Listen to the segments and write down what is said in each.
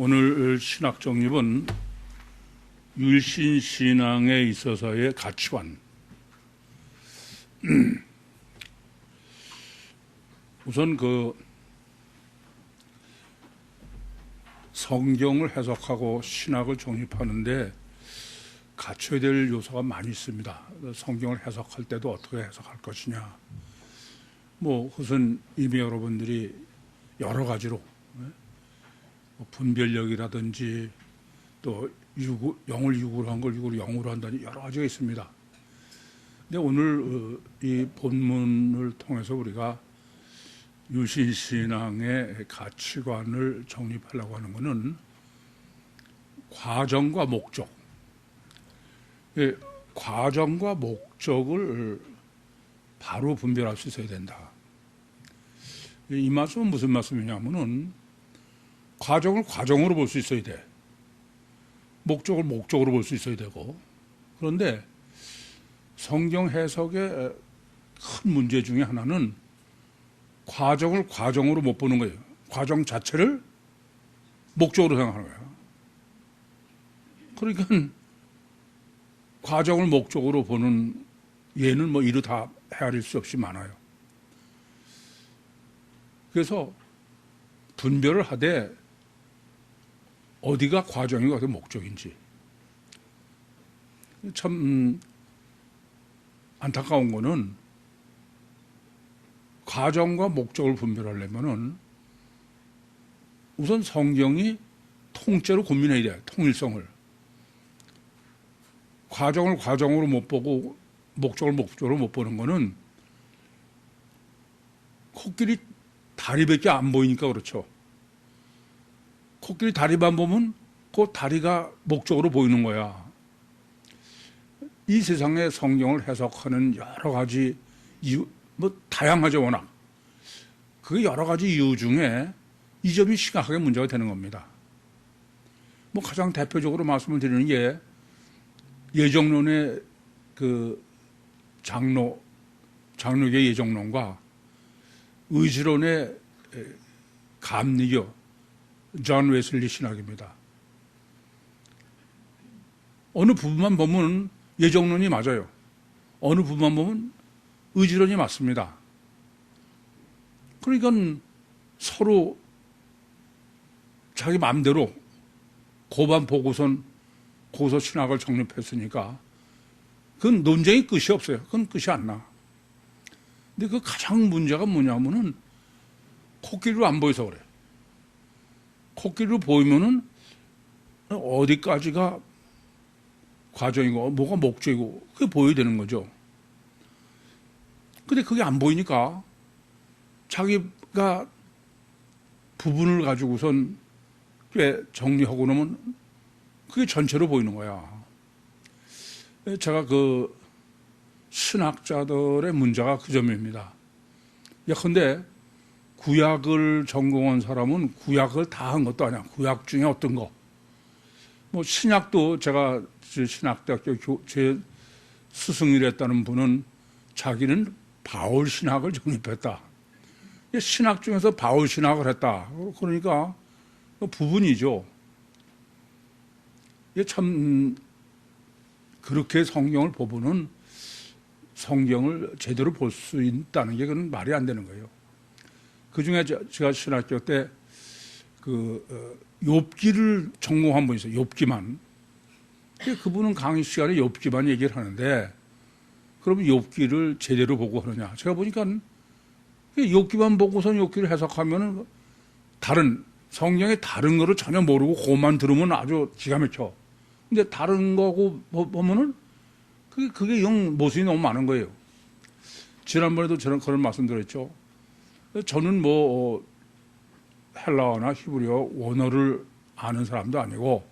오늘 신학 정립은 율신 신앙에 있어서의 가치관. 우선 성경을 해석하고 신학을 정립하는데 갖춰야 될 요소가 많이 있습니다. 성경을 해석할 때도 어떻게 해석할 것이냐. 그것은 이미 여러분들이 여러 가지로 분별력이라든지 또 영을 육으로 한 걸 육으로 영으로 한다니 여러 가지가 있습니다. 근데 오늘 이 본문을 통해서 우리가 유신신앙의 가치관을 정립하려고 하는 것은 과정과 목적. 과정과 목적을 바로 분별할 수 있어야 된다. 이 말씀은 무슨 말씀이냐면은 과정을 과정으로 볼 수 있어야 돼. 목적을 목적으로 볼 수 있어야 되고. 그런데 성경 해석의 큰 문제 중에 하나는 과정을 과정으로 못 보는 거예요. 과정 자체를 목적으로 생각하는 거예요. 그러니까 과정을 목적으로 보는 예는 이루 다 헤아릴 수 없이 많아요. 그래서 분별을 하되 어디가 과정이고 어디가 목적인지. 참 안타까운 거는 과정과 목적을 분별하려면은 우선 성경이 통째로 고민해야 돼요. 통일성을. 과정을 과정으로 못 보고 목적을 목적으로 못 보는 거는 코끼리 다리밖에 안 보이니까 그렇죠. 코끼리 다리만 보면 그 다리가 목적으로 보이는 거야. 이 세상에 성경을 해석하는 여러 가지 이유, 다양하죠, 워낙. 그 여러 가지 이유 중에 이 점이 심각하게 문제가 되는 겁니다. 가장 대표적으로 말씀을 드리는 게 예정론의 장로계 예정론과 의지론의 감리교 존 웨슬리 신학입니다. 어느 부분만 보면 예정론이 맞아요. 어느 부분만 보면 의지론이 맞습니다. 그러니까 서로 자기 마음대로 고반 보고서 신학을 정립했으니까 그건 논쟁이 끝이 없어요. 그건 끝이 안 나. 근데 그 가장 문제가 뭐냐면은 코끼리로 안 보여서 그래. 코끼리로 보이면은 어디까지가 과정이고 뭐가 목적이고 그게 보여야 되는 거죠. 근데 그게 안 보이니까 자기가 부분을 가지고선 정리하고 나면 그게 전체로 보이는 거야. 제가 신학자들의 문제가 그 점입니다. 근데 구약을 전공한 사람은 구약을 다 한 것도 아니야. 구약 중에 어떤 거. 신약도 제가 신학대학교 제 스승이랬다는 분은 자기는 바울 신학을 정립했다. 신학 중에서 바울 신학을 했다. 그러니까 부분이죠. 참 그렇게 성경을 보고는 성경을 제대로 볼 수 있다는 게 그건 말이 안 되는 거예요. 그 중에 제가 신학교 때 욥기를 전공한 분이 있어요. 욥기만. 그분은 강의 시간에 욥기만 얘기를 하는데 그러면 욥기를 제대로 보고 하느냐. 제가 보니까 욥기만 보고선 욥기를 해석하면은 성경의 다른 거를 전혀 모르고 그것만 들으면 아주 기가 막혀. 근데 다른 거고 보면은 그게 영 모순이 너무 많은 거예요. 지난번에도 저는 그런 말씀 드렸죠. 저는 헬라어나 히브리어 원어를 아는 사람도 아니고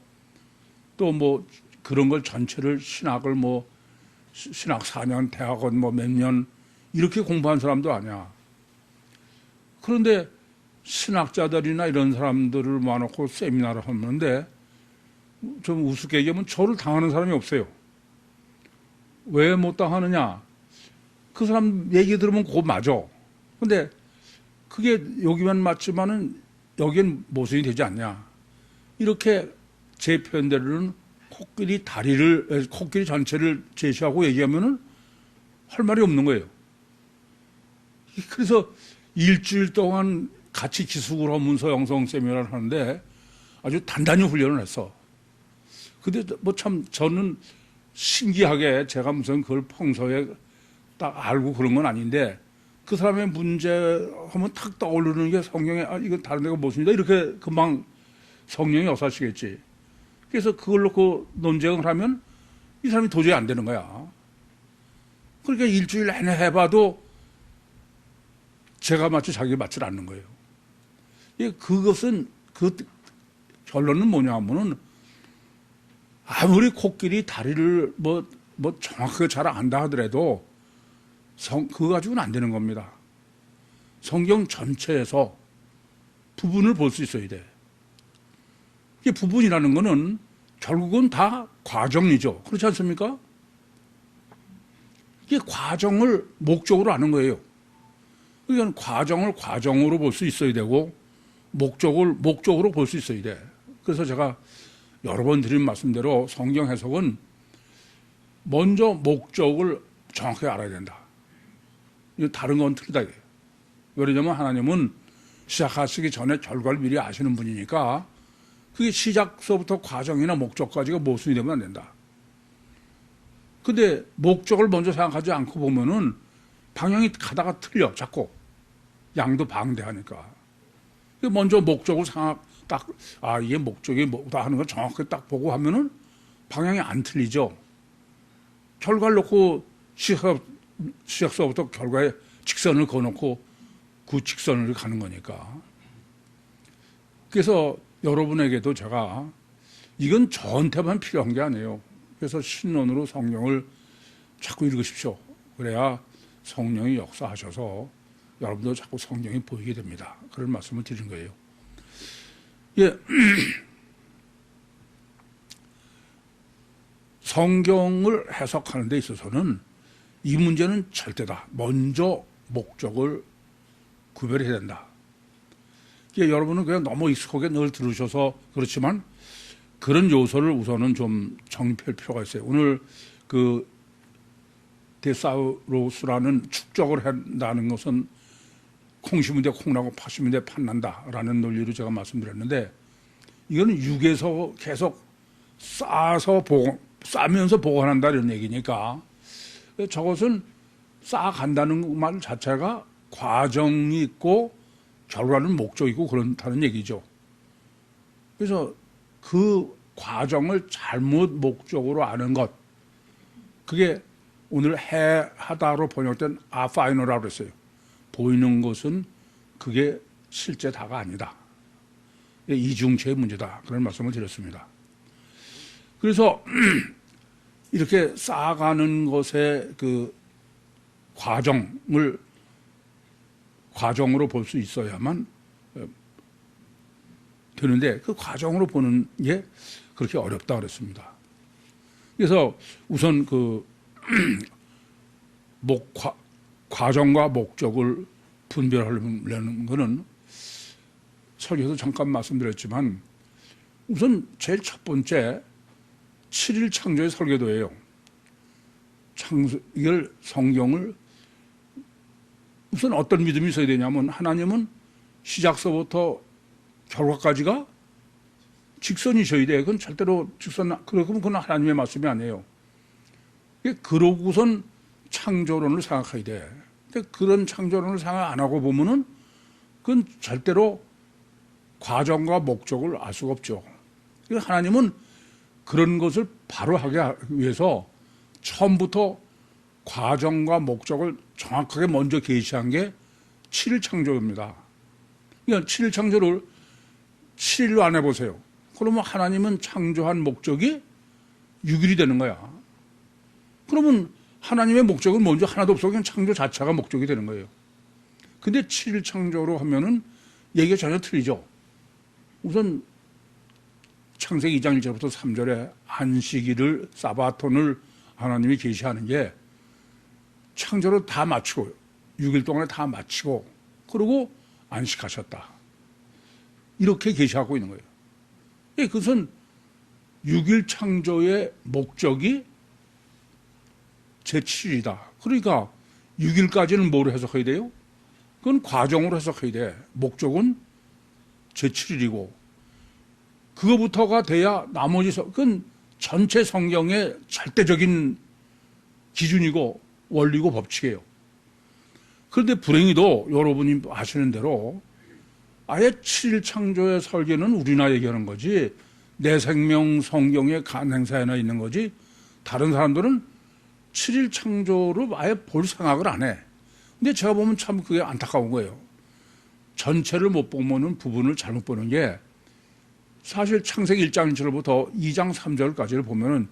또 그런 걸 전체를 신학을 신학 4년, 대학원 몇 년 이렇게 공부한 사람도 아니야. 그런데 신학자들이나 이런 사람들을 모아놓고 세미나를 하는데 좀 우습게 얘기하면 저를 당하는 사람이 없어요. 왜 못 당하느냐? 그 사람 얘기 들으면 그거 맞아. 근데 그게 여기만 맞지만은 여기엔 모순이 되지 않냐. 이렇게 제 표현대로는 코끼리 전체를 제시하고 얘기하면은 할 말이 없는 거예요. 그래서 일주일 동안 같이 기숙을 하면서 영성 세미나를 하는데 아주 단단히 훈련을 했어. 근데 뭐 참 저는 신기하게 제가 무슨 그걸 평소에 딱 알고 그런 건 아닌데 그 사람의 문제 하면 탁 떠오르는 게 성경에 이건 다른 데가 무엇입니다. 이렇게 금방 성령이 역사하시겠지. 그래서 그걸 놓고 논쟁을 하면 이 사람이 도저히 안 되는 거야. 그러니까 일주일 내내 해봐도 제가 맞지 자기가 맞지 않는 거예요. 그것은 그 결론은 뭐냐 하면은 아무리 코끼리 다리를 뭐 정확하게 잘 안다 하더라도 그거 가지고는 안 되는 겁니다. 성경 전체에서 부분을 볼 수 있어야 돼. 이 부분이라는 거는 결국은 다 과정이죠. 그렇지 않습니까? 이게 과정을 목적으로 하는 거예요. 그러니까 과정을 과정으로 볼 수 있어야 되고 목적을 목적으로 볼 수 있어야 돼. 그래서 제가 여러 번 드린 말씀대로 성경 해석은 먼저 목적을 정확하게 알아야 된다. 다른 건 틀리다. 왜냐하면 하나님은 시작하시기 전에 결과를 미리 아시는 분이니까 그게 시작서부터 과정이나 목적까지가 모순이 되면 안 된다. 근데 목적을 먼저 생각하지 않고 보면은 방향이 가다가 틀려, 자꾸. 양도 방대하니까. 먼저 목적을 이게 목적이 뭐다 하는 걸 정확하게 딱 보고 하면은 방향이 안 틀리죠. 결과를 놓고 시작서부터 결과에 직선을 그어놓고 그 직선을 가는 거니까. 그래서 여러분에게도 제가 이건 저한테만 필요한 게 아니에요. 그래서 신론으로 성경을 자꾸 읽으십시오. 그래야 성령이 역사하셔서 여러분도 자꾸 성경이 보이게 됩니다. 그런 말씀을 드린 거예요. 예. 성경을 해석하는 데 있어서는 이 문제는 절대다. 먼저 목적을 구별해야 된다. 여러분은 그냥 너무 익숙하게 늘 들으셔서 그렇지만 그런 요소를 우선은 좀 정립할 필요가 있어요. 오늘 그 데사우로스라는 축적을 한다는 것은 콩 심은 데 콩나고 팥 심은 데 팥난다라는 논리로 제가 말씀드렸는데 이거는 육에서 계속 싸면서 보관한다 이런 얘기니까 저것은 쌓아간다는 말 자체가 과정이 있고 결과는 목적이고 그렇다는 얘기죠. 그래서 그 과정을 잘못 목적으로 아는 것, 그게 오늘 하다로 번역된 아파이노라고 그랬어요. 보이는 것은 그게 실제 다가 아니다. 이중체의 문제다. 그런 말씀을 드렸습니다. 그래서 이렇게 쌓아가는 것의 그 과정으로 볼 수 있어야만 되는데 그 과정으로 보는 게 그렇게 어렵다 그랬습니다. 그래서 우선 그 과정과 목적을 분별하려는 것은 설교에서 잠깐 말씀드렸지만 우선 제일 첫 번째 7일 창조의 설계도예요. 이걸 성경을 우선 어떤 믿음이 있어야 되냐면 하나님은 시작서부터 결과까지가 직선이셔야 돼. 그건 절대로 그러면 그건 하나님의 말씀이 아니에요. 그러고선 창조론을 생각해야 돼. 근데 그런 창조론을 생각 안 하고 보면은 그건 절대로 과정과 목적을 알 수가 없죠. 하나님은 그런 것을 바로 하기 위해서 처음부터 과정과 목적을 정확하게 먼저 계시한 게 7일 창조입니다. 그러니까 7일 창조를 7일로 안 해보세요. 그러면 하나님은 창조한 목적이 6일이 되는 거야. 그러면 하나님의 목적은 먼저 하나도 없어. 그냥 창조 자체가 목적이 되는 거예요. 근데 7일 창조로 하면은 얘기가 전혀 틀리죠. 우선 창세기 2장 1절부터 3절에 안식일을 사바톤을 하나님이 계시하는 게 창조를 다 마치고 6일 동안에 다 마치고 그리고 안식하셨다. 이렇게 계시하고 있는 거예요. 그것은 6일 창조의 목적이 제7일이다. 그러니까 6일까지는 뭐로 해석해야 돼요? 그건 과정으로 해석해야 돼. 목적은 제7일이고 그거부터가 돼야 나머지 그건 전체 성경의 절대적인 기준이고 원리고 법칙이에요. 그런데 불행히도 여러분이 아시는 대로 아예 7일 창조의 설계는 우리나 얘기하는 거지 내 생명 성경의 간행사에나 있는 거지 다른 사람들은 7일 창조를 아예 볼 생각을 안 해. 근데 제가 보면 참 그게 안타까운 거예요. 전체를 못 보면은 부분을 잘못 보는 게 사실 창세기 1장 1절부터 2장 3절까지를 보면은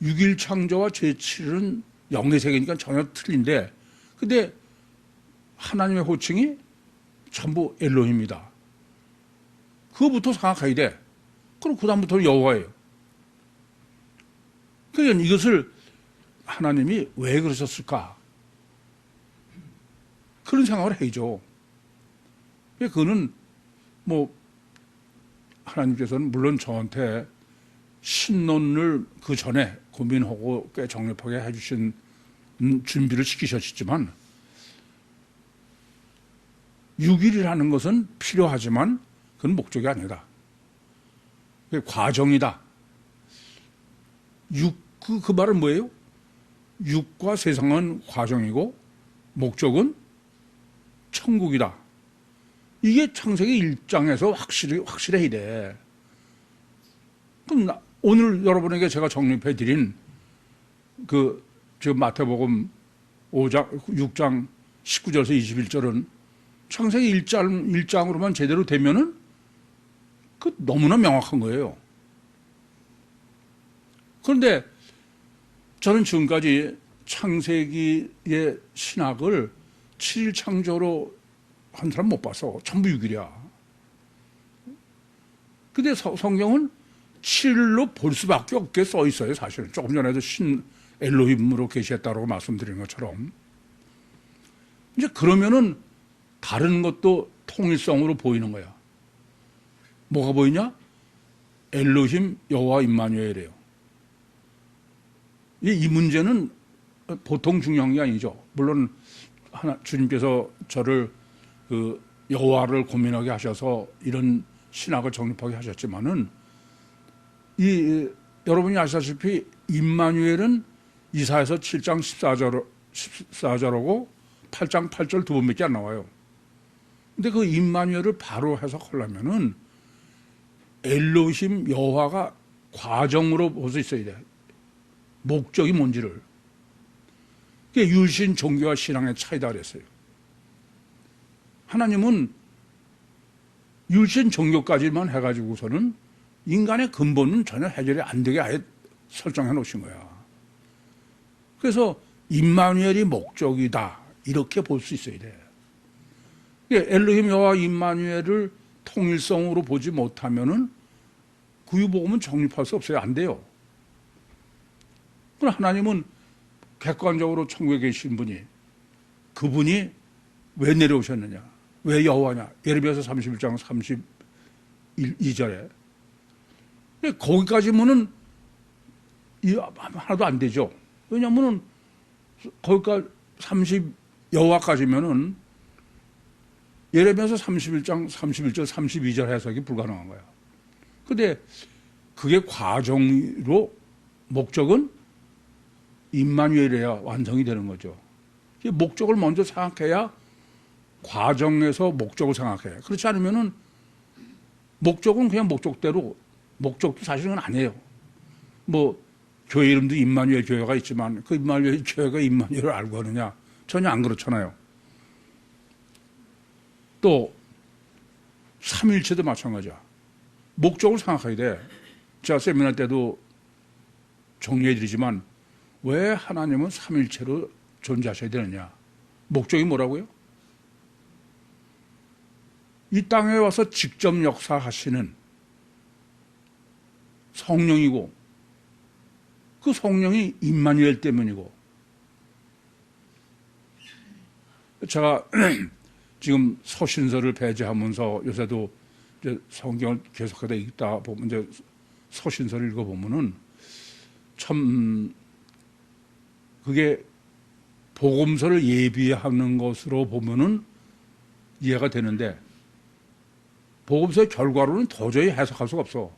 6일 창조와 제7일은 영의 세계니까 전혀 틀린데 근데 하나님의 호칭이 전부 엘로힘이다. 그거부터 생각해야 돼. 그럼 그 다음부터는 여호와예요. 그러니까 이것을 하나님이 왜 그러셨을까? 그런 생각을 해야죠. 그거는 뭐 하나님께서는 물론 저한테 신론을 그 전에 고민하고 꽤 정립하게 해주신 준비를 시키셨지만 6일이라는 것은 필요하지만 그건 목적이 아니다. 그게 과정이다. 그 말은 뭐예요? 육과 세상은 과정이고 목적은 천국이다. 이게 창세기 1장에서 확실해야 돼. 그럼 오늘 여러분에게 제가 정립해 드린 지금 마태복음 6장 19절에서 21절은 창세기 1장으로만 제대로 되면은 너무나 명확한 거예요. 그런데 저는 지금까지 창세기의 신학을 7일 창조로 한 사람 못 봐서 전부 6일이야. 근데 성경은 7일로 볼 수밖에 없게 써 있어요, 사실은. 조금 전에도 신 엘로힘으로 계시했다고 말씀드린 것처럼. 이제 그러면은 다른 것도 통일성으로 보이는 거야. 뭐가 보이냐? 엘로힘 여호와 임마누엘이에요. 이 문제는 보통 중요한 게 아니죠. 물론 주님께서 저를 여호와를 고민하게 하셔서 이런 신학을 정립하게 하셨지만은 여러분이 아시다시피 임마누엘은 이사야서 7장 14절하고 8장 8절 두 번밖에 안 나와요. 근데 그 임마누엘을 바로 해석하려면은 엘로힘 여호와가 과정으로 볼 수 있어야 돼. 목적이 뭔지를. 그게 율신 종교와 신앙의 차이다 그랬어요. 하나님은 율신 종교까지만 해가지고서는 인간의 근본은 전혀 해결이 안 되게 아예 설정해 놓으신 거야. 그래서 임마누엘이 목적이다 이렇게 볼 수 있어야 돼. 엘로힘 여호와 임마누엘을 통일성으로 보지 못하면은 구유복음은 정립할 수 없어요. 안 돼요. 그럼 하나님은 객관적으로 천국에 계신 분이 그분이 왜 내려오셨느냐? 왜 여호와냐? 예레미야서 31장 32절에 거기까지면은 하나도 안 되죠. 왜냐하면은 거기까지 여호와까지면은 예레미야서 31장 31절 32절 해석이 불가능한 거야. 근데 그게 과정으로 목적은 임마누엘이야 완성이 되는 거죠. 목적을 먼저 생각해야 과정에서 목적을 생각해. 그렇지 않으면은 목적은 그냥 목적대로 목적도 사실은 아니에요. 뭐 교회 이름도 임마누엘 교회가 있지만 그 임마누엘 교회가 임마누엘을 알고 하느냐? 전혀 안 그렇잖아요. 또 삼위일체도 마찬가지야. 목적을 생각해야 돼. 제가 세미나 때도 정리해드리지만 왜 하나님은 삼위일체로 존재하셔야 되느냐? 목적이 뭐라고요? 이 땅에 와서 직접 역사하시는 성령이고 그 성령이 임마누엘 때문이고 제가 지금 서신서를 배제하면서 요새도 이제 성경을 계속하다 읽다 보면 이제 서신서를 읽어보면은 참 그게 복음서를 예비하는 것으로 보면은 이해가 되는데 복음서의 결과로는 도저히 해석할 수가 없어.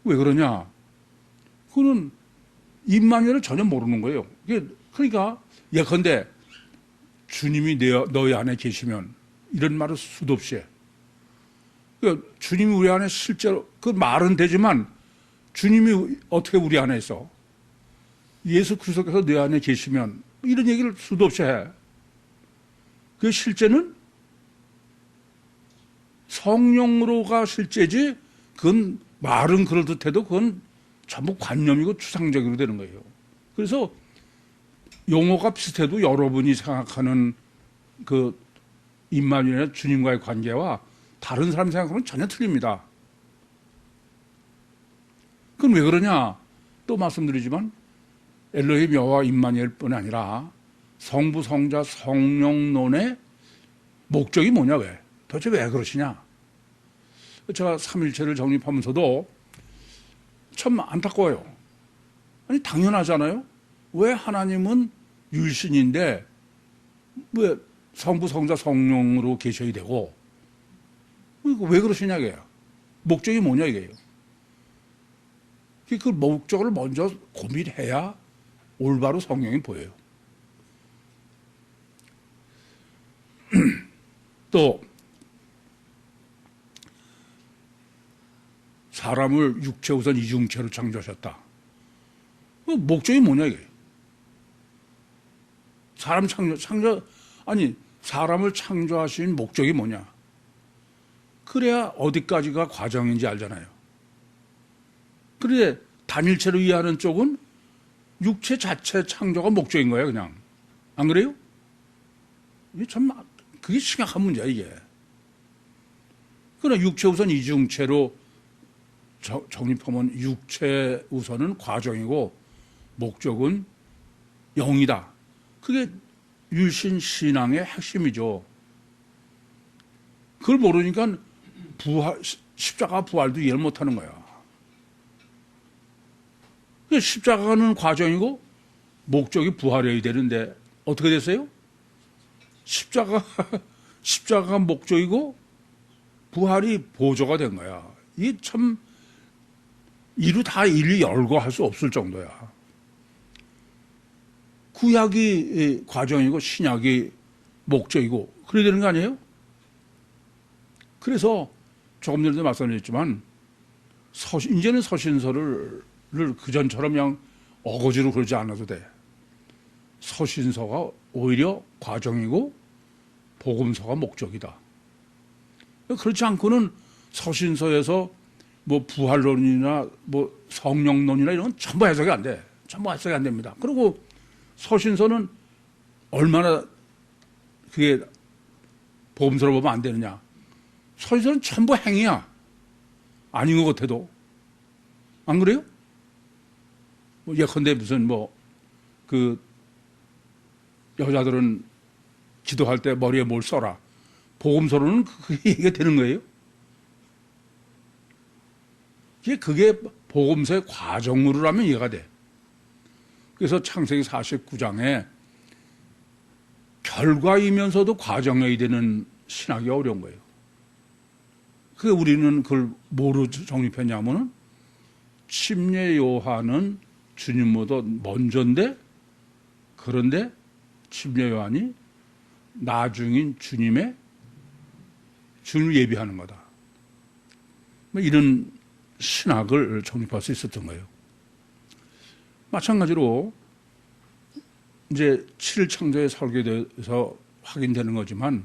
왜 그러냐? 그는 임마누엘을 전혀 모르는 거예요. 그러니까 예컨대 주님이 너희 안에 계시면 이런 말을 수도 없이 해. 그러니까 주님이 우리 안에 실제로 그 말은 되지만 주님이 어떻게 우리 안에 있어? 예수 그리스도께서 내 안에 계시면 이런 얘기를 수도 없이 해. 그 실제는 성령으로가 실제지 그건 말은 그럴듯해도 그건 전부 관념이고 추상적으로 되는 거예요. 그래서 용어가 비슷해도 여러분이 생각하는 그 임마누엘의 주님과의 관계와 다른 사람이 생각하면 전혀 틀립니다. 그건 왜 그러냐? 또 말씀드리지만 엘로힘 여호와 임마누엘뿐 아니라 성부, 성자, 성령론의 목적이 뭐냐? 왜? 도대체 왜 그러시냐? 제가 삼일체를 정립하면서도 참 안타까워요. 아니 당연하잖아요. 왜 하나님은 유일신인데 왜 성부, 성자, 성령으로 계셔야 되고 왜 그러시냐 이게요. 목적이 뭐냐 이게요. 그 목적을 먼저 고민해야 올바로 성경이 보여요. 또 사람을 육체 우선 이중체로 창조하셨다. 그 목적이 뭐냐 이게? 사람을 창조하신 목적이 뭐냐? 그래야 어디까지가 과정인지 알잖아요. 그런데 단일체로 이해하는 쪽은 육체 자체 창조가 목적인 거예요, 그냥. 안 그래요? 이게 참 그게 심각한 문제야 이게. 그러나 육체 우선 이중체로 정립하면 육체 우선은 과정이고 목적은 영이다. 그게 유신 신앙의 핵심이죠. 그걸 모르니까 십자가 부활도 이해를 못하는 거야. 십자가는 과정이고 목적이 부활해야 되는데 어떻게 됐어요? 십자가가 목적이고 부활이 보조가 된 거야. 이게 참 이루 다 일일이 열거할 수 없을 정도야. 구약이 과정이고 신약이 목적이고 그래야 되는 거 아니에요? 그래서 조금 전에도 말씀드렸지만 이제는 서신서를 그전처럼 그냥 어거지로 그러지 않아도 돼. 서신서가 오히려 과정이고 복음서가 목적이다. 그렇지 않고는 서신서에서 뭐 부활론이나 뭐 성령론이나 이런 건 전부 해석이 안 돼. 전부 해석이 안 됩니다. 그리고 서신서는 얼마나 그게 복음서로 보면 안 되느냐. 서신서는 전부 행위야. 아닌 것 같아도. 안 그래요? 뭐 예컨대 무슨 여자들은 기도할 때 머리에 뭘 써라. 복음서로는 그게 얘기가 되는 거예요. 그게 복음서의 과정으로라면 이해가 돼. 그래서 창세기 49장에 결과이면서도 과정이 되는 신학이 어려운 거예요. 그게 우리는 그걸 뭐로 정립했냐면은 침례 요한은 주님보다 먼저인데 그런데 침례 요한이 나중인 주님을 예비하는 거다. 이런 신학을 정립할 수 있었던 거예요. 마찬가지로 이제 7일 창조의 설계에서 확인되는 거지만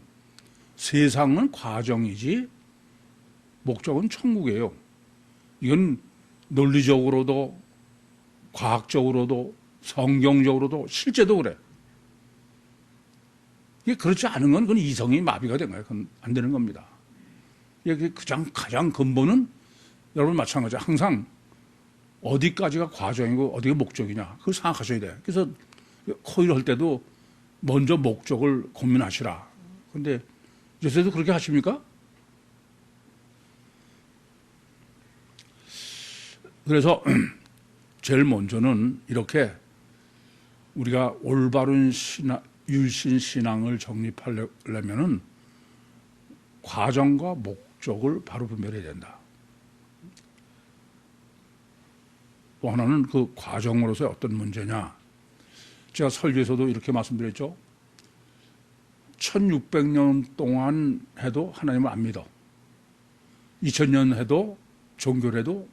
세상은 과정이지 목적은 천국이에요. 이건 논리적으로도 과학적으로도 성경적으로도 실제도 그래. 이게 그렇지 않은 건 그건 이성이 마비가 된 거예요. 그건 안 되는 겁니다. 이게 가장 근본은 여러분 마찬가지 항상 어디까지가 과정이고 어디가 목적이냐 그걸 생각하셔야 돼. 그래서 코일 할 때도 먼저 목적을 고민하시라. 그런데 요새도 그렇게 하십니까? 그래서 제일 먼저는 이렇게 우리가 올바른 율신 신앙을 정립하려면은 과정과 목적을 바로 분별해야 된다. 또 하나는 그 과정으로서의 어떤 문제냐. 제가 설교에서도 이렇게 말씀드렸죠. 1600년 동안 해도 하나님을 안 믿어. 2000년 해도 종교를 해도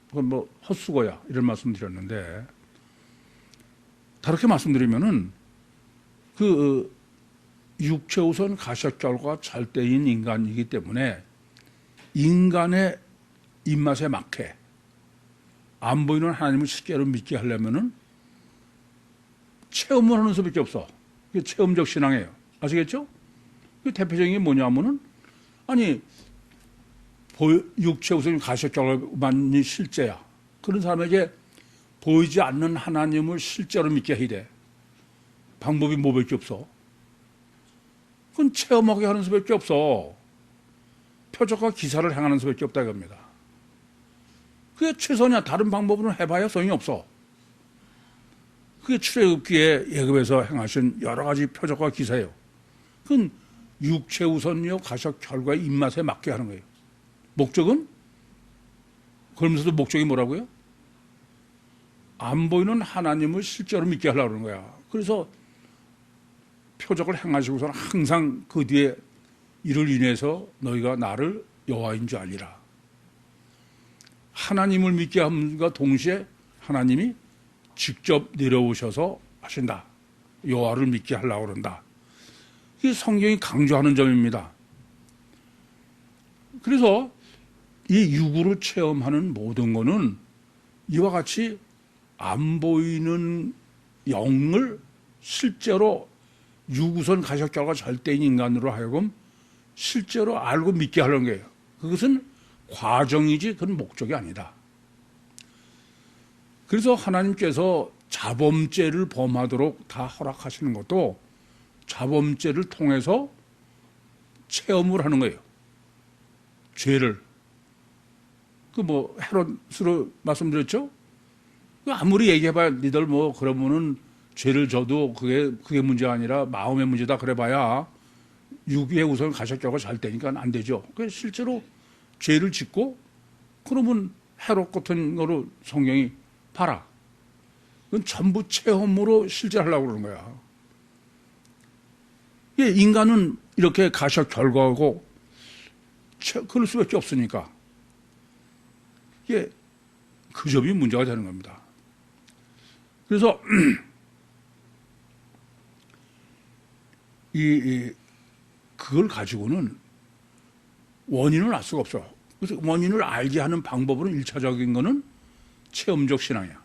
그건 뭐 헛수고야. 이런 말씀 드렸는데, 다르게 말씀드리면은 그 육체우선 가시적절과 절대인 인간이기 때문에 인간의 입맛에 맞게 안 보이는 하나님을 실제로 믿게 하려면은 체험을 하는 수밖에 없어. 그게 체험적 신앙이에요. 아시겠죠? 그 대표적인 게 뭐냐면은, 아니, 육체우선 가시적절만이 실제야. 그런 사람에게 보이지 않는 하나님을 실제로 믿게 해야 돼. 방법이 뭐밖에 없어. 그건 체험하게 하는 수밖에 없어. 표적과 기사를 행하는 수밖에 없다 이겁니다. 그게 최선이야. 다른 방법으로는 해봐야 소용이 없어. 그게 출애굽기에 예굽에서 행하신 여러 가지 표적과 기사예요. 그건 육체 우선요 가시적 결과의 입맛에 맞게 하는 거예요. 목적은? 그러면서도 목적이 뭐라고요? 안 보이는 하나님을 실제로 믿게 하려고 그러는 거야. 그래서 표적을 행하시고서는 항상 그 뒤에 이를 인해서 너희가 나를 여호와인 줄 알리라. 하나님을 믿게 함과 동시에 하나님이 직접 내려오셔서 하신다. 여호와를 믿게 하려고 그런다. 이게 성경이 강조하는 점입니다. 그래서 이 육으로 체험하는 모든 것은 이와 같이 안 보이는 영을 실제로 유구선 가시적절과 절대인 인간으로 하여금 실제로 알고 믿게 하려는 거예요. 그것은 과정이지 그건 목적이 아니다. 그래서 하나님께서 자범죄를 범하도록 다 허락하시는 것도 자범죄를 통해서 체험을 하는 거예요. 죄를. 그 뭐 헤롯으로 말씀드렸죠? 아무리 얘기해봐야 니들 뭐 그러면은 죄를 져도 그게 문제가 아니라 마음의 문제다 그래봐야 육의 우선 가시적절과 잘 되니까 안 되죠. 그래서 실제로 죄를 짓고 그러면 헤롯 같은 거로 성경이 봐라. 그건 전부 체험으로 실제 하려고 그러는 거야. 인간은 이렇게 가시적 결과하고 그럴 수밖에 없으니까 이게 그 점이 문제가 되는 겁니다. 그래서 그걸 가지고는 원인을 알 수가 없어. 그래서 원인을 알게 하는 방법으로 일차적인 거는 체험적 신앙이야.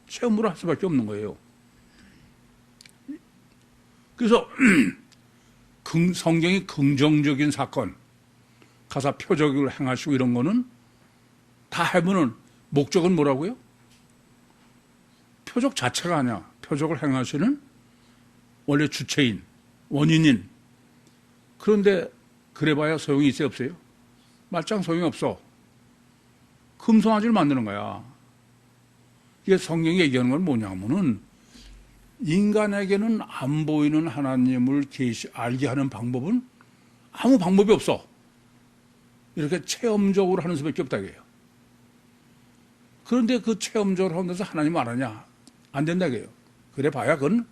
체험으로 할 수밖에 없는 거예요. 그래서 성경이 긍정적인 사건, 가사 표적을 행하시고 이런 거는 다 해보는 목적은 뭐라고요? 표적 자체가 아니야. 표적을 행하시는 원래 주체인, 원인인. 그런데 그래봐야 소용이 있어요, 없어요? 말짱 소용이 없어. 금송아지를 만드는 거야. 이게 성경이 얘기하는 건 뭐냐면은 인간에게는 안 보이는 하나님을 알게 하는 방법은 아무 방법이 없어. 이렇게 체험적으로 하는 수밖에 없다 이거예요. 그런데 그 체험적으로 하면서 하나님 알았냐? 안 된다 이거예요. 그래 봐야 그건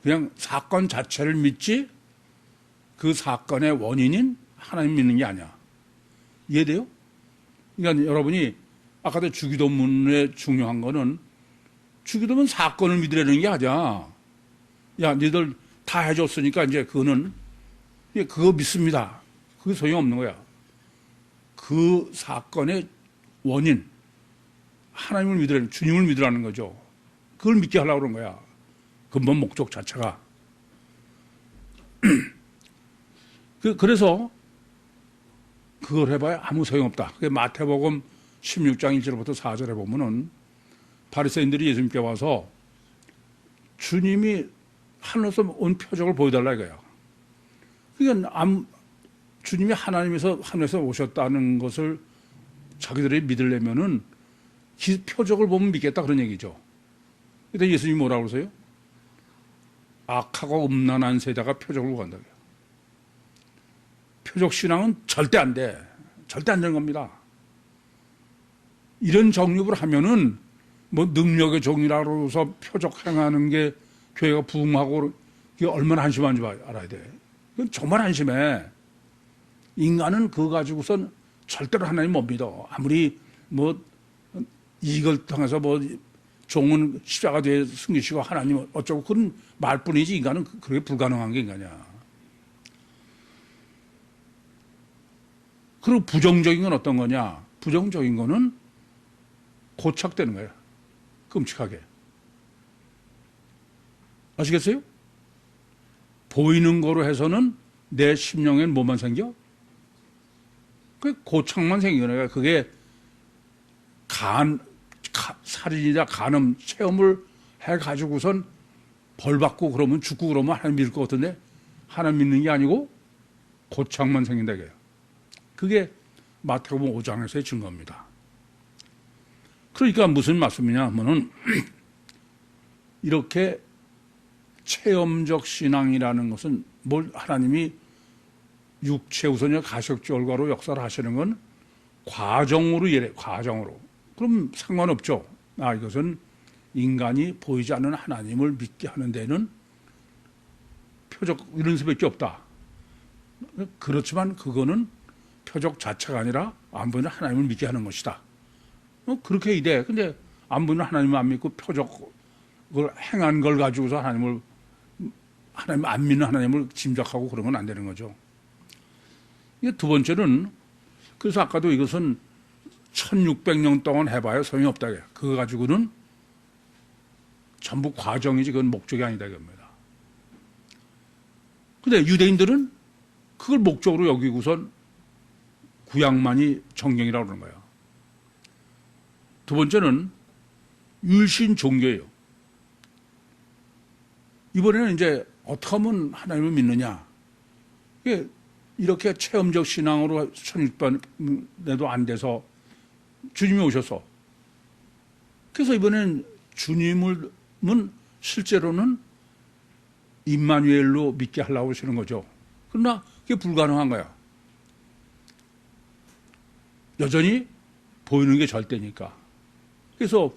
그냥 사건 자체를 믿지 그 사건의 원인인 하나님 믿는 게 아니야. 이해돼요? 그러니까 여러분이 아까도 주기도문에 중요한 거는 주기도문 사건을 믿으려는 게 아니야. 야, 니들 다 해줬으니까 이제 그거는 그거 믿습니다. 그게 소용없는 거야. 그 사건의 원인, 하나님을 믿으라는, 주님을 믿으라는 거죠. 그걸 믿게 하려고 그런 거야. 근본 목적 자체가. 그래서 그걸 해봐야 아무 소용없다. 마태복음 16장 1절부터 4절에 보면은 바리새인들이 예수님께 와서 주님이 하늘에서 온 표적을 보여달라 이거야. 그러니까 주님이 하나님에서 하늘에서 오셨다는 것을 자기들이 믿으려면은 표적을 보면 믿겠다 그런 얘기죠. 근데 예수님이 뭐라고 그러세요? 악하고 음란한 세대가 표적을 구한다고요. 표적 신앙은 절대 안 돼. 절대 안 되는 겁니다. 이런 정립을 하면은 뭐 능력의 종이라고 해서 표적 행하는 게 교회가 부흥하고 이게 얼마나 한심한지 알아야 돼. 이건 정말 한심해. 인간은 그거 가지고선 절대로 하나님 못 믿어. 아무리 뭐 이걸 통해서 뭐 종은 십자가 뒤에 숨기시고 하나님 어쩌고 그런 말뿐이지 인간은 그렇게 불가능한 게 인간이야. 그리고 부정적인 건 어떤 거냐? 부정적인 거는 고착되는 거야. 끔찍하게. 아시겠어요? 보이는 거로 해서는 내 심령엔 뭐만 생겨? 그 고착만 생기는 거야. 그게 살인이나 간음 체험을 해가지고선 벌 받고 그러면 죽고 그러면 하나님 믿을 것 같은데 하나님 믿는 게 아니고 고착만 생긴다 이거예요. 그게 마태복음 5장에서의 증거입니다. 그러니까 무슨 말씀이냐 하면은 이렇게 체험적 신앙이라는 것은 뭘 하나님이 육체 우선의 가시적절과로 역사를 하시는 건 과정으로 이래 과정으로. 그럼 상관없죠. 이것은 인간이 보이지 않는 하나님을 믿게 하는 데는 표적 이런 수밖에 없다. 그렇지만 그거는 표적 자체가 아니라 안 보이는 하나님을 믿게 하는 것이다. 그렇게 이래. 근데 안 보이는 하나님을 안 믿고 표적 그걸 행한 걸 가지고서 하나님 안 믿는 하나님을 짐작하고 그런 건 안 되는 거죠. 두 번째는 그래서 아까도 이것은 1600년 동안 해봐야 소용이 없다. 그거 가지고는 전부 과정이지 그건 목적이 아니다 이겁니다. 근데 유대인들은 그걸 목적으로 여기고선 구약만이 정경이라고 그러는 거예요. 두 번째는 율신 종교예요. 이번에는 이제 어떻게 하면 하나님을 믿느냐. 이렇게 체험적 신앙으로 1600년에도 안 돼서 주님이 오셔서 그래서 이번엔 주님은 실제로는 임마누엘로 믿게 하려고 하시는 거죠. 그러나 그게 불가능한 거야. 여전히 보이는 게 절대니까. 그래서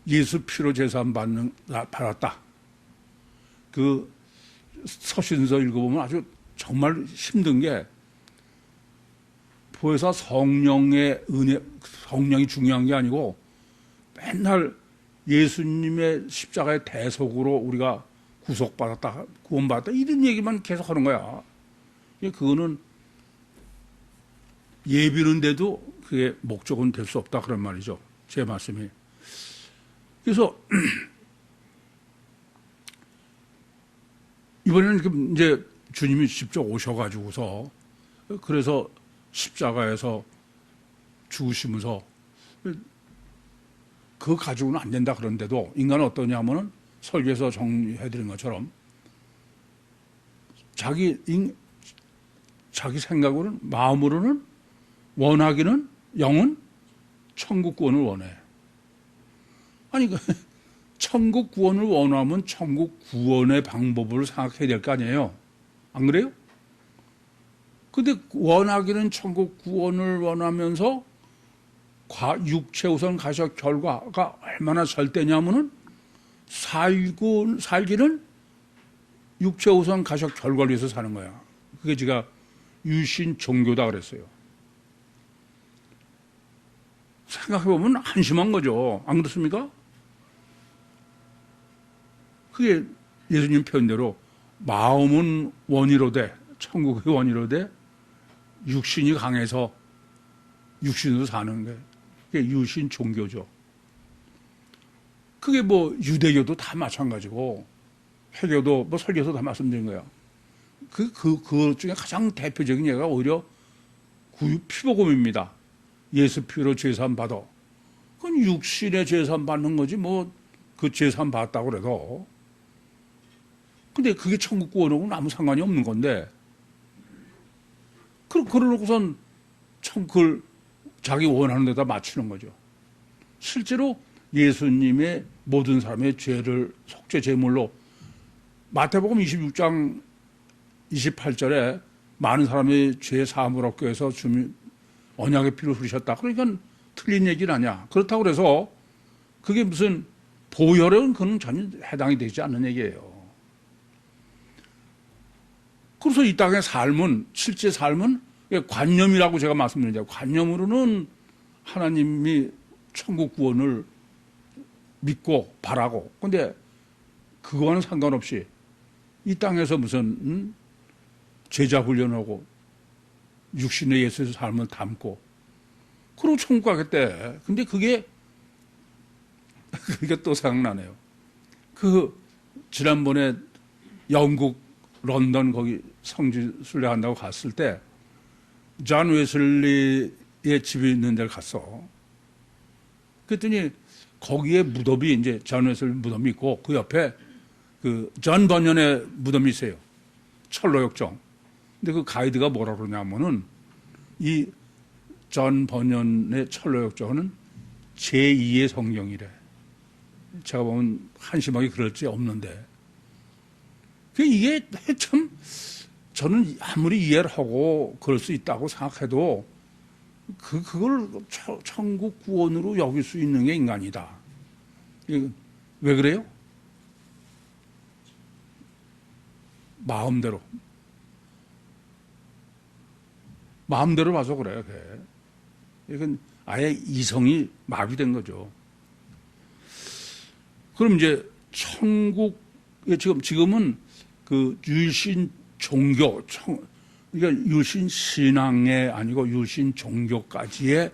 예수 피로 제사함 받았다. 그 서신서 읽어보면 아주 정말 힘든 게 보혜사 성령의 은혜, 성령이 중요한 게 아니고 맨날 예수님의 십자가의 대속으로 우리가 구속받았다, 구원받았다 이런 얘기만 계속 하는 거야. 그거는 예비는데도 그게 목적은 될 수 없다 그런 말이죠. 제 말씀이. 그래서 이번에는 이제 주님이 직접 오셔가지고서 그래서 십자가에서 죽으시면서 그거 가지고는 안 된다 그런데도 인간은 어떠냐면은 설교에서 정리해드린 것처럼 자기 생각으로는 마음으로는 원하기는 영은 천국 구원을 원해. 아니 천국 구원을 원하면 천국 구원의 방법을 생각해야 될 거 아니에요. 안 그래요? 근데 원하기는 천국 구원을 원하면서 육체 우선 가셔 결과가 얼마나 절대냐면은 살기는 육체 우선 가셔 결과를 위해서 사는 거야. 그게 제가 유신 종교다 그랬어요. 생각해보면 한심한 거죠. 안 그렇습니까? 그게 예수님 표현대로 마음은 원이로되 천국의 원이로되 육신이 강해서 육신으로 사는 게 그게 유신 종교죠. 그게 뭐 유대교도 다 마찬가지고 회교도 뭐 설교에서 다 말씀드린 거예요. 그 중에 가장 대표적인 예가 오히려 피복음입니다. 예수 피로 제사함 받아. 그건 육신의 제사함 받는 거지 뭐 그 제사함 받았다고 그래도. 근데 그게 천국 구원하고는 아무 상관이 없는 건데 그러고선 그걸 자기 원하는 데다 맞추는 거죠. 실제로 예수님의 모든 사람의 죄를 속죄 제물로 마태복음 26장 28절에 많은 사람의 죄 사함을 얻기 위해서 주님 언약의 피를 흐르셨다. 그러니까 틀린 얘기는 아니야. 그렇다고 그래서 그게 무슨 보혈은 그건 전혀 해당이 되지 않는 얘기예요. 그래서 이 땅의 삶은, 실제 삶은 관념이라고 제가 말씀드렸는데, 관념으로는 하나님이 천국 구원을 믿고 바라고, 근데 그거와는 상관없이 이 땅에서 무슨 제자 훈련하고 육신의 예수의 삶을 담고 그러고 천국 가겠대. 근데 그게 또 생각나네요. 그 지난번에 영국 런던 거기 성지 순례한다고 갔을 때 존 웨슬리의 집이 있는 데를 갔어. 그랬더니 거기에 무덤이 이제 존 웨슬리 무덤이 있고 그 옆에 그 존 버년의 무덤이 있어요. 철로역정. 근데 그 가이드가 뭐라 그러냐면은 이 존 버년의 철로역정은 제2의 성경이래. 제가 보면 한심하게 그럴지 없는데. 이게 참 저는 아무리 이해를 하고 그럴 수 있다고 생각해도 그걸 천국 구원으로 여길 수 있는 게 인간이다. 왜 그래요? 마음대로 봐서 그래요. 이건 아예 이성이 마비된 거죠. 그럼 이제 천국에 지금은 그 유신 종교, 그러니까 유신 신앙에 아니고 유신 종교까지의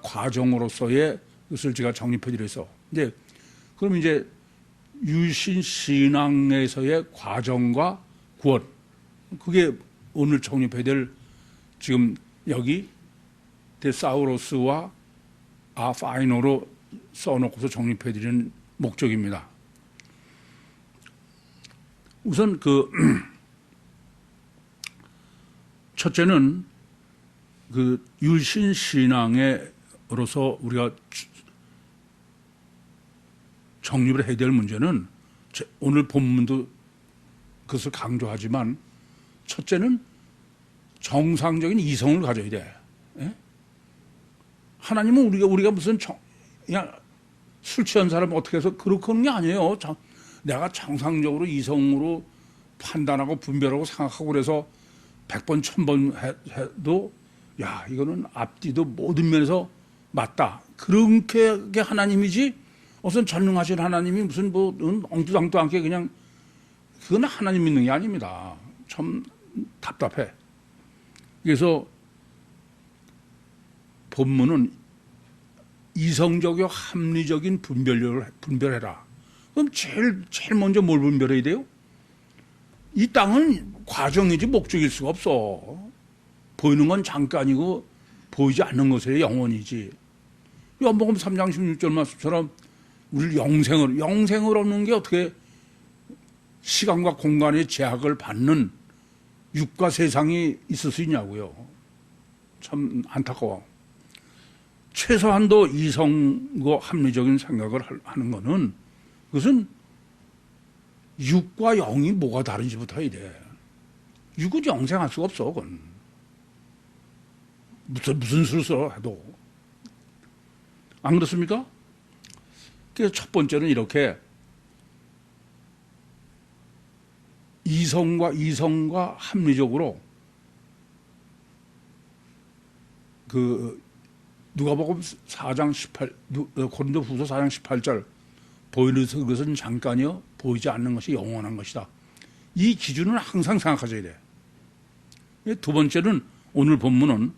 과정으로서의 것을 제가 정립해드려서 이제 그럼 이제 유신 신앙에서의 과정과 구원, 그게 오늘 정립해야 될 지금 여기 데사우로스와 아파이노로 써놓고서 정립해드리는 목적입니다. 우선 그 첫째는 그 유신 신앙으로서 우리가 정립을 해야 될 문제는 오늘 본문도 그것을 강조하지만 첫째는 정상적인 이성을 가져야 돼. 예? 하나님은 우리가 무슨 그냥 술 취한 사람 어떻게 해서 그렇게 하는 게 아니에요. 내가 정상적으로 이성으로 판단하고 분별하고 생각하고 그래서 100번, 1000번 해도 야, 이거는 앞뒤도 모든 면에서 맞다. 그렇게 하나님이지 무슨 전능하신 하나님이 무슨 뭐 엉뚱당도 않게 그냥 그건 하나님 믿는 게 아닙니다. 참 답답해. 그래서 본문은 이성적이고 합리적인 분별해라. 그럼 제일 먼저 뭘 분별해야 돼요? 이 땅은 과정이지 목적일 수가 없어. 보이는 건 잠깐이고 보이지 않는 것의 영원이지. 요한복음 3장 16절 말씀처럼 우리를 영생을 얻는 게 어떻게 시간과 공간의 제약을 받는 육과 세상이 있을 수 있냐고요. 참 안타까워. 최소한도 이성과 합리적인 생각을 하는 거는 그것은 육과 영이 뭐가 다른지부터 해야 돼. 육은 영생할 수가 없어. 그건. 무슨 수를 해도. 안 그렇습니까? 그래서 첫 번째는 이렇게 이성과 합리적으로 그 누가복음 4장 18, 고린도후서 4장 18절 보이는 것은 잠깐이요 보이지 않는 것이 영원한 것이다. 이 기준은 항상 생각하셔야 돼. 두 번째는 오늘 본문은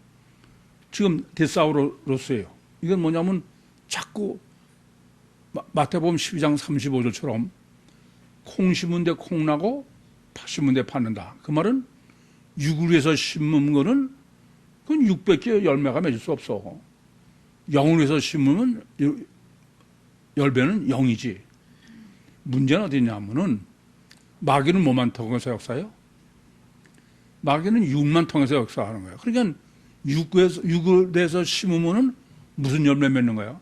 지금 데사우로스예요. 이건 뭐냐면 자꾸 마태복음 12장 35절처럼 콩 심은 데 콩 나고 팥 심은 데 팥는다. 그 말은 육을 위해서 심은 거는 그건 600개 열매가 맺을 수 없어. 영을 위해서 심으면 열매는 0이지. 문제는 어디 있냐면은 마귀는 뭐만 통해서 역사해요? 마귀는 육만 통해서 역사하는 거예요. 그러니까 육을 대해서 심으면은 무슨 열매 맺는 거예요?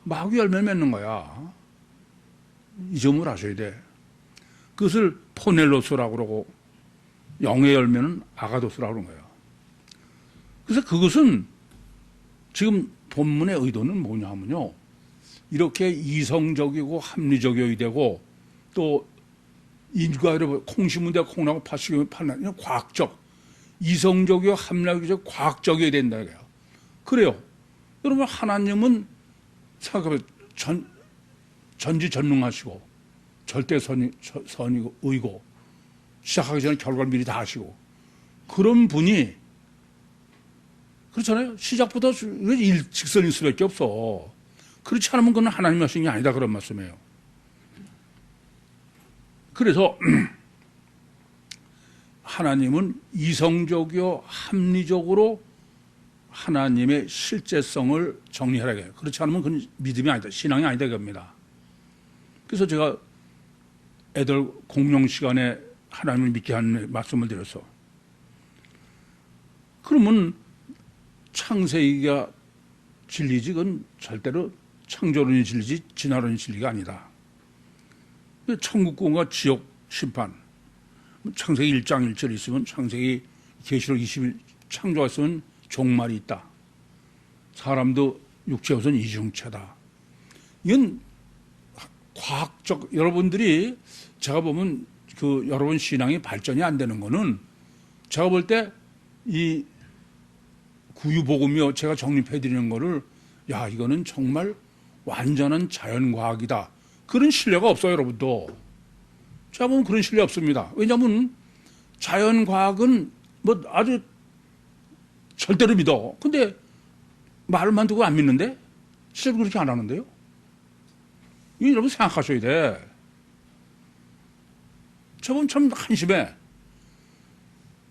마귀 열매 맺는 거야. 이 점을 아셔야 돼. 그것을 포넬로스라고 그러고 영의 열매는 아가도스라고 그러는 거야. 그래서 그것은 지금 본문의 의도는 뭐냐 하면요. 이렇게 이성적이고 합리적이어야 되고 또 인과를 콩 심은 데 콩나고 팥 심으면 팥 나는 과학적, 이성적이고 합리적, 과학적이어야 된다 이거예요. 그래요. 여러분 하나님은 생각해보면 전지전능하시고 절대 선이고 의고 시작하기 전에 결과를 미리 다 아시고 그런 분이 그렇잖아요. 시작부터 일직선일 수밖에 없어. 그렇지 않으면 그건 하나님이 하신 게 아니다 그런 말씀이에요. 그래서 하나님은 이성적이요 합리적으로 하나님의 실제성을 정리하라 해요. 그렇지 않으면 그건 믿음이 아니다. 신앙이 아니다 겁니다. 그래서 제가 애들 공룡 시간에 하나님을 믿게 하는 말씀을 드려서 그러면 창세기가 진리지 그건 절대로 창조론이 진리지 진화론이 진리가 아니다. 천국권과 지옥 심판 창세기 1장 1절 있으면 창세기 계시록 20일 창조가 있으면 종말이 있다. 사람도 육체 우선 이중체다. 이건 과학적 여러분들이 제가 보면 그 여러분 신앙이 발전이 안 되는 거는 제가 볼 때 이 구유복음이요 제가 정립해 드리는 거를 야 이거는 정말 완전한 자연과학이다. 그런 신뢰가 없어요 여러분도. 제가 보면 그런 신뢰 없습니다. 왜냐하면 자연과학은 뭐 아주 절대로 믿어. 근데 말만 듣고 안 믿는데 실제로 그렇게 안 하는데요. 이거 여러분 생각하셔야 돼. 저분 참 한심해.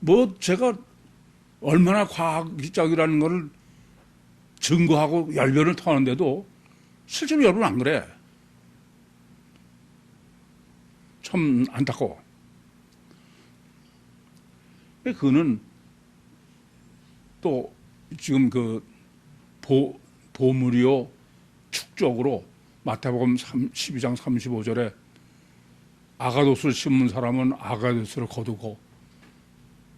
뭐 제가 얼마나 과학적이라는 거를 증거하고 열변을 터하는데도 실제로 여러분 안 그래. 참 안타까워. 그거는 또 지금 그 보물이요 축적으로 마태복음 12장 35절에 아가도스를 심은 사람은 아가도스를 거두고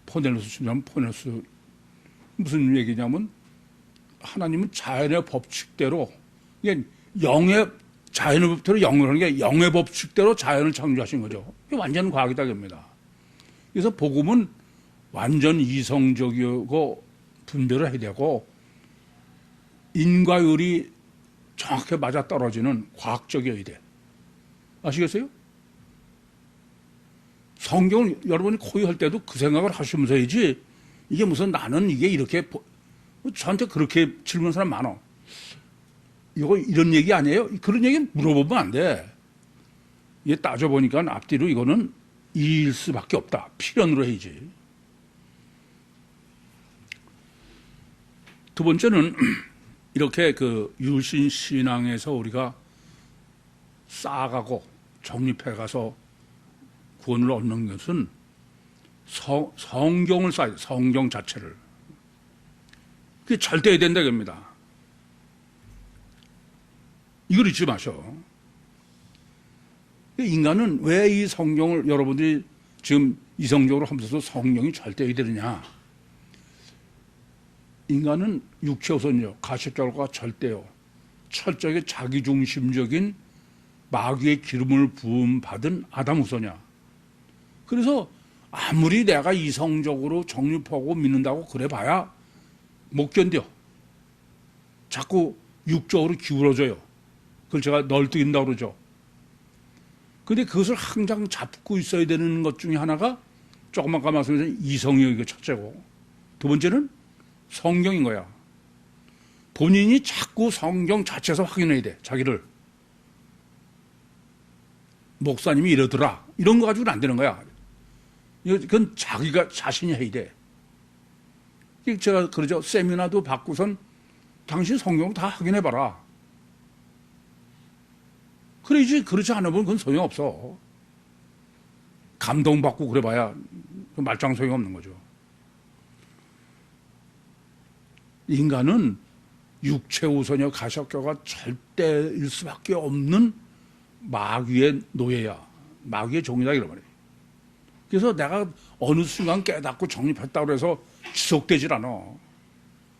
포넬로스 심으면 포넬로스 무슨 얘기냐면 하나님은 자연의 법칙대로 이게 영의 자연의 법칙대로 영을 하는 게 영의 법칙대로 자연을 창조하신 거죠. 이게 완전 과학이다 겁니다. 그래서 복음은 완전 이성적이고 분별을 해야 되고 인과 율이 정확하게 맞아떨어지는 과학적이어야 돼. 아시겠어요? 성경을 여러분이 코의할 때도 그 생각을 하시면서 해야지 이게 무슨 나는 이게 이렇게 저한테 그렇게 질문하는 사람 많아. 이거 이런 얘기 아니에요? 그런 얘기 물어보면 안 돼. 이게 따져보니까 앞뒤로 이거는 이일 수밖에 없다. 필연으로 해야지. 두 번째는 이렇게 그 유신 신앙에서 우리가 쌓아가고 정립해가서 구원을 얻는 것은 성경을 쌓아야 돼. 성경 자체를. 그게 절대해야 된다 겁니다. 이걸 잊지 마셔. 인간은 왜 이 성경을 여러분들이 지금 이성적으로 하면서도 성경이 절대해야 되느냐. 인간은 육체우선이요. 가시적으로가 절대요. 철저하게 자기중심적인 마귀의 기름을 부음받은 아담 후손이야. 그래서 아무리 내가 이성적으로 정립하고 믿는다고 그래 봐야 못 견뎌. 자꾸 육적으로 기울어져요. 그걸 제가 널뛰긴다고 그러죠. 근데 그것을 항상 잡고 있어야 되는 것 중에 하나가 조금만 말씀드린 이성이요. 이거 첫째고. 두 번째는 성경인 거야. 본인이 자꾸 성경 자체에서 확인해야 돼. 자기를. 목사님이 이러더라. 이런 거 가지고는 안 되는 거야. 그건 자기가 자신이 해야 돼. 제가 그러죠. 세미나도 받고선 당신 성경을 다 확인해봐라. 그래야지 그렇지 않으면 그건 소용없어. 감동받고 그래봐야 말짱 소용없는 거죠. 인간은 육체 우선여 가시학교가 절대일 수밖에 없는 마귀의 노예야. 마귀의 종이다 이런 말이에요. 그래서 내가 어느 순간 깨닫고 정립했다고 해서 지속되질 않아.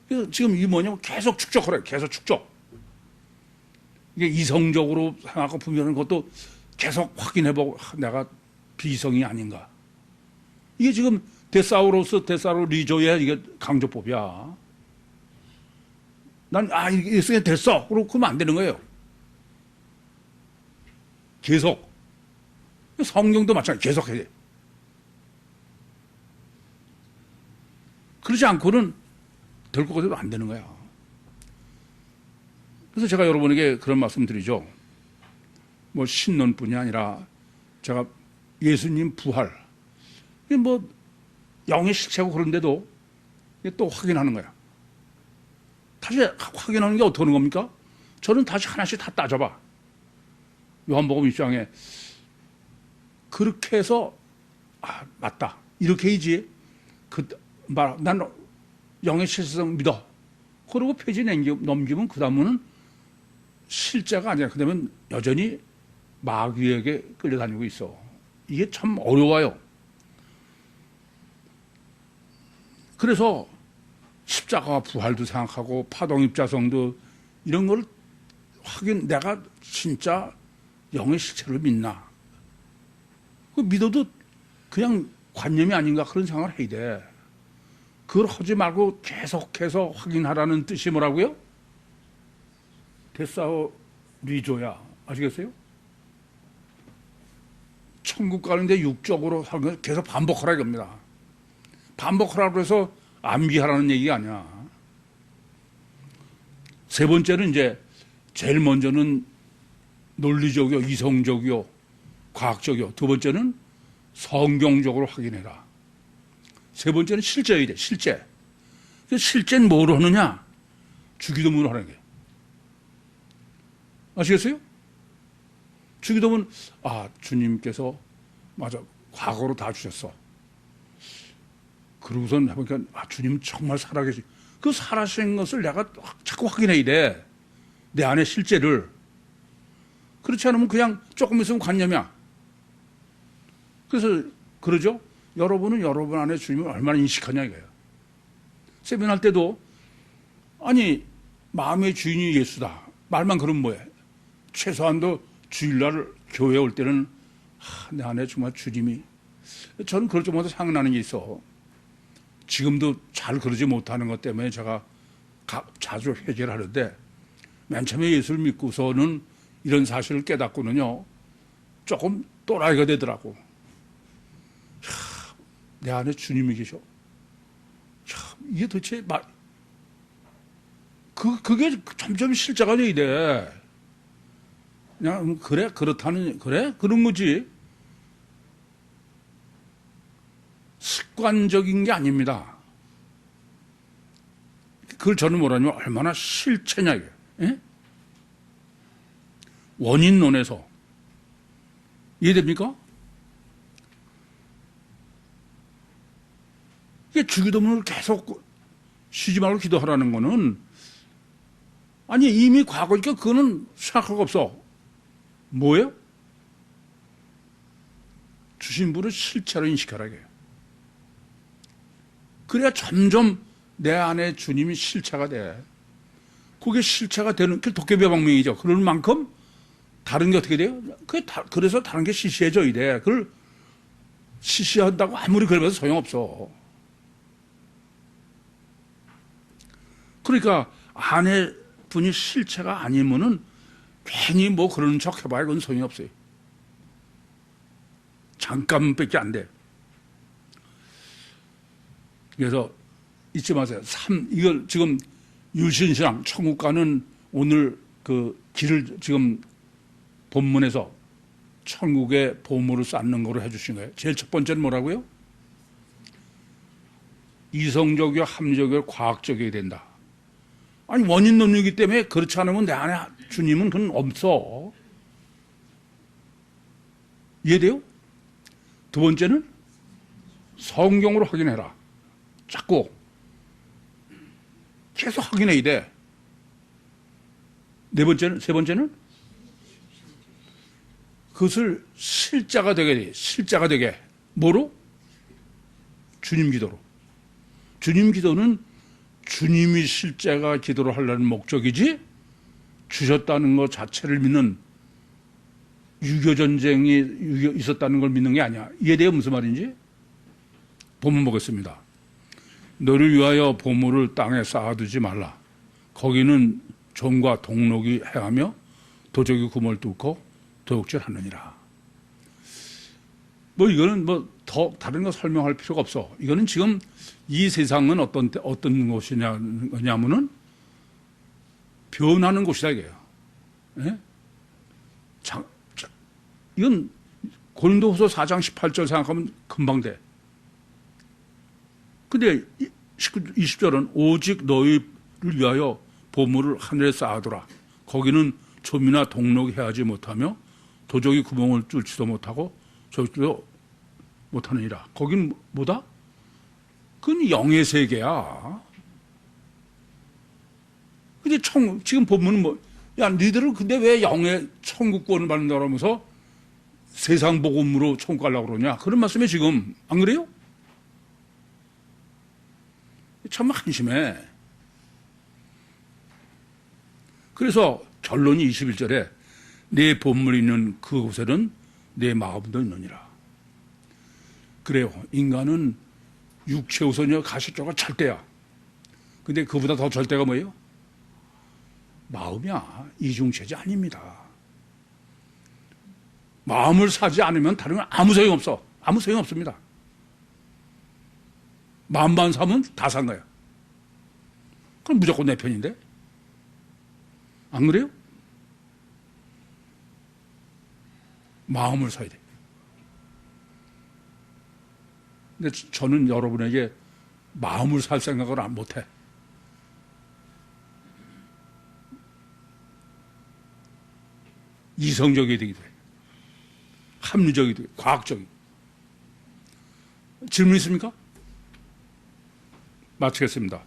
그래서 지금 이 뭐냐면 계속 축적하래. 계속 축적. 이게 이성적으로 생각하고 보면 그것도 계속 확인해보고 내가 비성이 아닌가. 이게 지금 데사우로리조의 이게 강조법이야. 난, 이게 됐어. 그러면 안 되는 거예요. 계속. 성경도 마찬가지. 계속 해야 돼. 그러지 않고는 될 것 같아도 안 되는 거야. 그래서 제가 여러분에게 그런 말씀 드리죠. 뭐 신론뿐이 아니라 제가 예수님 부활, 이게 뭐 영의 실체고 그런데도 또 확인하는 거야. 다시 확인하는 게 어떻게 하는 겁니까? 저는 다시 하나씩 다 따져봐. 요한복음 1장에 그렇게 해서 맞다. 이렇게 해야지. 난 영의 실체성 믿어. 그리고 페이지 넘기면 그 다음은 실제가 아니야. 그 다음은 여전히 마귀에게 끌려다니고 있어. 이게 참 어려워요. 그래서 십자가와 부활도 생각하고 파동입자성도 이런 걸 내가 진짜 영의 실체를 믿나. 믿어도 그냥 관념이 아닌가 그런 생각을 해야 돼. 그걸 하지 말고 계속해서 확인하라는 뜻이 뭐라고요? 데사우리조야. 아시겠어요? 천국 가는데 육적으로 하는 걸 계속 반복하라 이겁니다. 반복하라고 해서 암기하라는 얘기가 아니야. 세 번째는 이제 제일 먼저는 논리적이요, 이성적이요, 과학적이요. 두 번째는 성경적으로 확인해라. 세 번째는 실제여야 돼, 실제. 실제는 뭐로 하느냐? 주기도문으로 하는 게. 아시겠어요? 주기도문, 주님께서, 맞아, 과거로 다 주셨어. 그러고선 해보니까, 주님 정말 살아계시. 그 살아계신 것을 내가 자꾸 확인해야 돼. 내 안에 실제를. 그렇지 않으면 그냥 조금 있으면 관념이야. 그래서, 그러죠? 여러분은 여러분 안에 주님을 얼마나 인식하냐 이거예요. 세변할 때도 마음의 주인이 예수다. 말만 그러면 뭐해? 최소한도 주일날 교회 올 때는 내 안에 정말 주님이. 저는 그럴 때마다 생각나는 게 있어. 지금도 잘 그러지 못하는 것 때문에 제가 자주 회개를 하는데 맨 처음에 예수를 믿고서는 이런 사실을 깨닫고는요 조금 또라이가 되더라고. 내 안에 주님이 계셔. 이게 도대체 그게 점점 실제가 돼야 돼. 그냥 그래 그런 거지. 습관적인 게 아닙니다. 그걸 저는 뭐라냐면 얼마나 실체냐 이게. 예? 원인론에서 이해됩니까? 주기도문을 계속 쉬지 말고 기도하라는 거는 이미 과거니까 그거는 생각할 거 없어. 뭐예요? 주신 분을 실체로 인식하라 이게요. 그래야 점점 내 안에 주님이 실체가 돼. 그게 실체가 되는 게 도깨비 방명이죠. 그럴 만큼 다른 게 어떻게 돼요? 그래서 다른 게 시시해져야 돼. 그걸 시시한다고 아무리 그러면서 소용없어. 그러니까 아내 분이 실체가 아니면은 괜히 뭐 그러는 척 해봐야 그건 소용이 없어요. 잠깐밖에 안 돼. 그래서 잊지 마세요. 이걸 지금 유신신앙, 천국 가는 오늘 그 길을 지금 본문에서 천국의 보물을 쌓는 거로 해주신 거예요. 제일 첫 번째는 뭐라고요? 이성적이요, 합리적이요, 과학적이어야 된다. 원인론이기 때문에 그렇지 않으면 내 안에 주님은 그건 없어. 이해돼요? 두 번째는 성경으로 확인해라. 자꾸 계속 확인해야 돼. 세 번째는 그것을 실자가 되게 돼. 실자가 되게. 뭐로? 주님 기도로. 주님 기도는 주님이 실제가 기도를 하려는 목적이지 주셨다는 것 자체를 믿는 유교전쟁이 있었다는 걸 믿는 게 아니야. 이해돼요? 무슨 말인지? 본문 보겠습니다. 너를 위하여 보물을 땅에 쌓아두지 말라. 거기는 좀과 동록이 행하며 도적이 구멍을 뚫고 도둑질하느니라. 뭐 이거는 뭐 더 다른 거 설명할 필요가 없어. 이거는 지금 이 세상은 어떤 곳이냐면은 변하는 곳이다 이게요. 예? 이건 고린도후서 4장 18절 생각하면 금방 돼. 근데 20절은 오직 너희를 위하여 보물을 하늘에 쌓아두라. 거기는 좀이나 동록이 해하지 못하며 도적이 구멍을 뚫지도 못하고 저기도 못하느니라. 거긴 뭐다? 그건 영의 세계야. 근데 지금 보면은 뭐, 야, 니들은 근데 왜 영의 천국권을 받는다고 하면서 세상 복음으로 천국 가려고 그러냐? 그런 말씀에 지금, 안 그래요? 참 한심해. 그래서 결론이 21절에 내 보물이 있는 그곳에는 내 마음도 있느니라. 그래요. 인간은 육체 우선이요 가시적으로 절대야. 근데 그보다 더 절대가 뭐예요? 마음이야. 이중체제 아닙니다. 마음을 사지 않으면 다른 건 아무 소용 없어. 아무 소용 없습니다. 마음만 사면 다 산 거야. 그럼 무조건 내 편인데? 안 그래요? 마음을 사야 돼. 근데 저는 여러분에게 마음을 살 생각을 못해. 이성적이 되기도 해. 합리적이기도 해. 과학적이고. 질문 있습니까? 마치겠습니다.